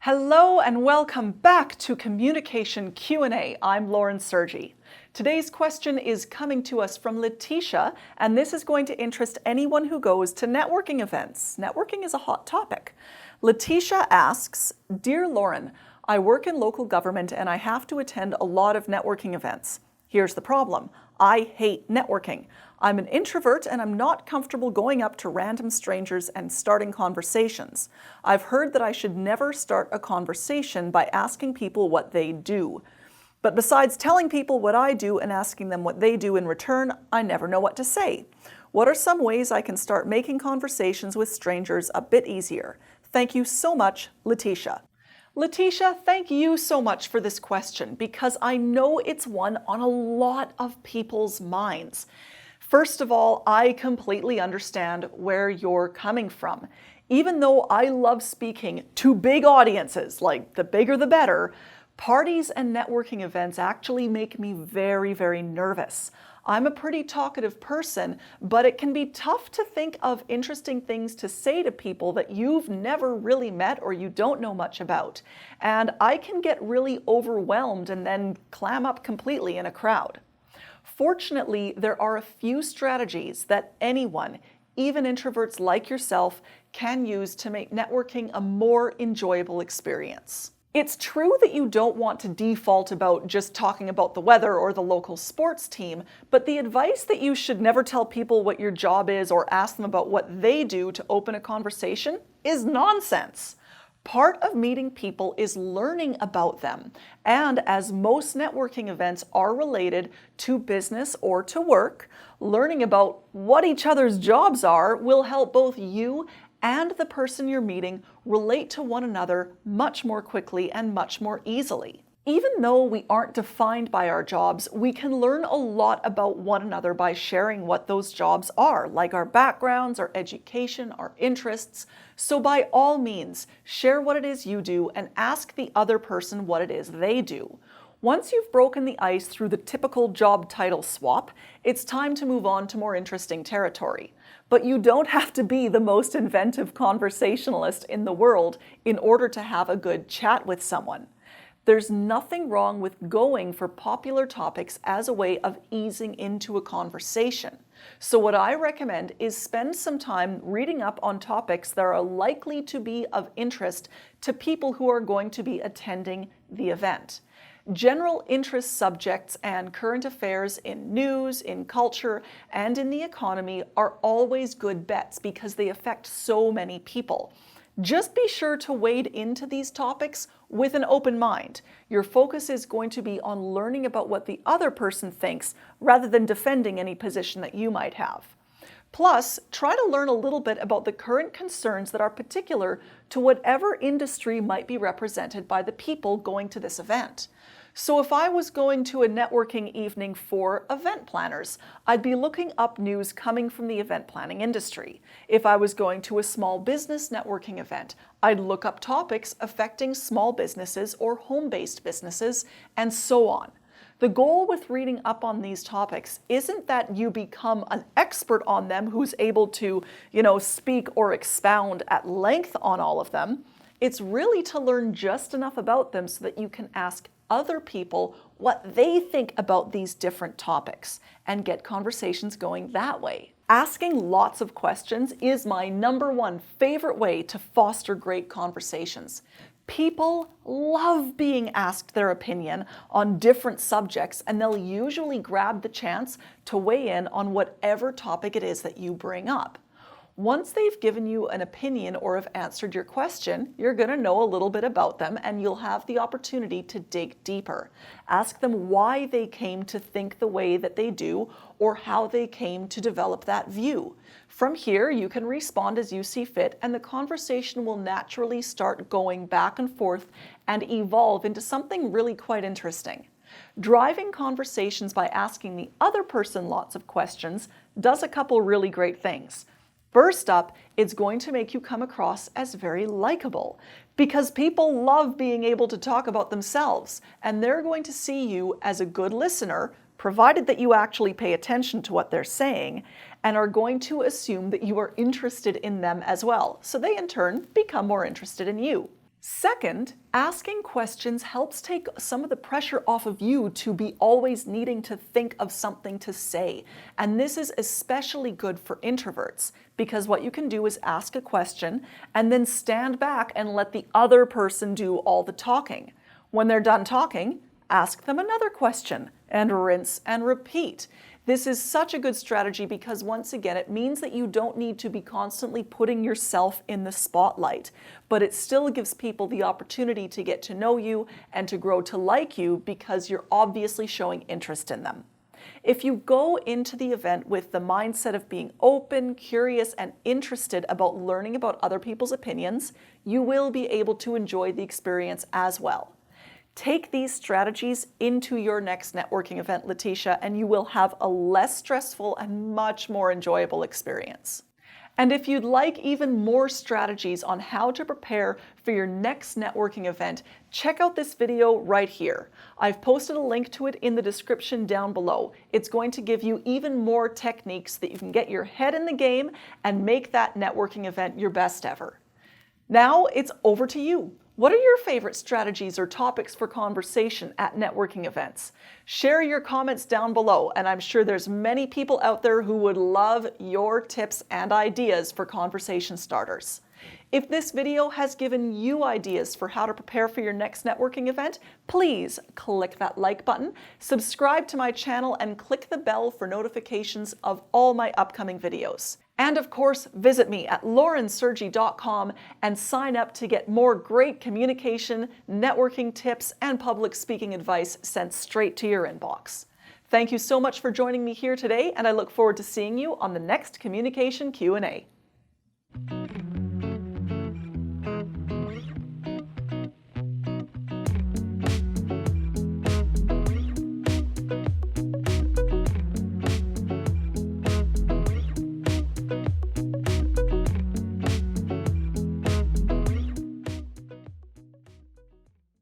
Hello and welcome back to Communication Q&A. I'm Lauren Sergi. Today's question is coming to us from Letitia, and this is going to interest anyone who goes to networking events. Networking is a hot topic. Letitia asks, Dear Lauren, I work in local government and I have to attend a lot of networking events. Here's the problem. I hate networking. I'm an introvert and I'm not comfortable going up to random strangers and starting conversations. I've heard that I should never start a conversation by asking people what they do. But besides telling people what I do and asking them what they do in return, I never know what to say. What are some ways I can start making conversations with strangers a bit easier? Thank you so much, Letitia. Letitia, thank you so much for this question because I know it's one on a lot of people's minds. First of all, I completely understand where you're coming from. Even though I love speaking to big audiences, like the bigger the better, parties and networking events actually make me very, very nervous. I'm a pretty talkative person, but it can be tough to think of interesting things to say to people that you've never really met or you don't know much about. And I can get really overwhelmed and then clam up completely in a crowd. Fortunately, there are a few strategies that anyone, even introverts like yourself, can use to make networking a more enjoyable experience. It's true that you don't want to default about just talking about the weather or the local sports team, but the advice that you should never tell people what your job is or ask them about what they do to open a conversation is nonsense. Part of meeting people is learning about them, and as most networking events are related to business or to work, learning about what each other's jobs are will help both you and the person you're meeting relate to one another much more quickly and much more easily. Even though we aren't defined by our jobs, we can learn a lot about one another by sharing what those jobs are, like our backgrounds, our education, our interests. So by all means, share what it is you do and ask the other person what it is they do. Once you've broken the ice through the typical job title swap, it's time to move on to more interesting territory. But you don't have to be the most inventive conversationalist in the world in order to have a good chat with someone. There's nothing wrong with going for popular topics as a way of easing into a conversation. So what I recommend is spend some time reading up on topics that are likely to be of interest to people who are going to be attending the event. General interest subjects and current affairs in news, in culture, and in the economy are always good bets because they affect so many people. Just be sure to wade into these topics with an open mind. Your focus is going to be on learning about what the other person thinks rather than defending any position that you might have. Plus, try to learn a little bit about the current concerns that are particular to whatever industry might be represented by the people going to this event. So if I was going to a networking evening for event planners, I'd be looking up news coming from the event planning industry. If I was going to a small business networking event, I'd look up topics affecting small businesses or home-based businesses, and so on. The goal with reading up on these topics isn't that you become an expert on them who's able to, speak or expound at length on all of them. It's really to learn just enough about them so that you can ask other people what they think about these different topics and get conversations going that way. Asking lots of questions is my #1 favorite way to foster great conversations. People love being asked their opinion on different subjects, and they'll usually grab the chance to weigh in on whatever topic it is that you bring up. Once they've given you an opinion or have answered your question, you're going to know a little bit about them and you'll have the opportunity to dig deeper. Ask them why they came to think the way that they do or how they came to develop that view. From here, you can respond as you see fit and the conversation will naturally start going back and forth and evolve into something really quite interesting. Driving conversations by asking the other person lots of questions does a couple really great things. First up, it's going to make you come across as very likable because people love being able to talk about themselves and they're going to see you as a good listener, provided that you actually pay attention to what they're saying, and are going to assume that you are interested in them as well. So they in turn become more interested in you. Second, asking questions helps take some of the pressure off of you to be always needing to think of something to say. And this is especially good for introverts, because what you can do is ask a question and then stand back and let the other person do all the talking. When they're done talking, ask them another question and rinse and repeat. This is such a good strategy because, once again, it means that you don't need to be constantly putting yourself in the spotlight, but it still gives people the opportunity to get to know you and to grow to like you because you're obviously showing interest in them. If you go into the event with the mindset of being open, curious, and interested about learning about other people's opinions, you will be able to enjoy the experience as well. Take these strategies into your next networking event, Letitia, and you will have a less stressful and much more enjoyable experience. And if you'd like even more strategies on how to prepare for your next networking event, check out this video right here. I've posted a link to it in the description down below. It's going to give you even more techniques so that you can get your head in the game and make that networking event your best ever. Now it's over to you. What are your favorite strategies or topics for conversation at networking events? Share your comments down below, and I'm sure there's many people out there who would love your tips and ideas for conversation starters. If this video has given you ideas for how to prepare for your next networking event, please click that like button, subscribe to my channel, and click the bell for notifications of all my upcoming videos. And of course, visit me at laurensergi.com and sign up to get more great communication, networking tips, and public speaking advice sent straight to your inbox. Thank you so much for joining me here today, and I look forward to seeing you on the next Communication Q&A.